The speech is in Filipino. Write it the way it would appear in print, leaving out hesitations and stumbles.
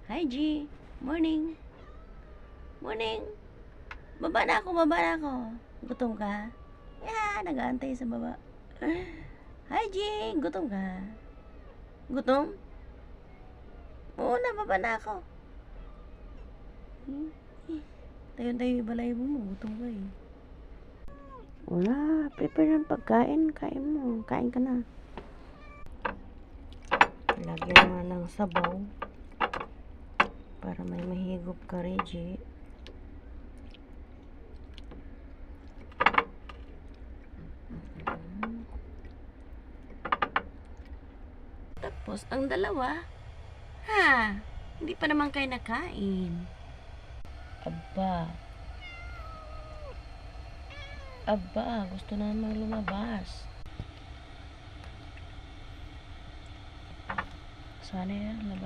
Hi, G. Morning. Morning. Baba na ako, baba na ako. Gutom ka? Nag-aantay sa baba. Hi, G. Gutom ka? Gutom? Oo na, baba na ako. Tayo-tayo yung balay mo. Gutom ka eh. Wala. Prepare ng pagkain. Kain mo. Kain ka na. Lagyan mo ng sabaw. Para may mahigop ka, Reggie. Tapos, ang dalawa, hindi pa naman kayo nakain. Aba, gusto na namang lumabas. Sana yan, labas.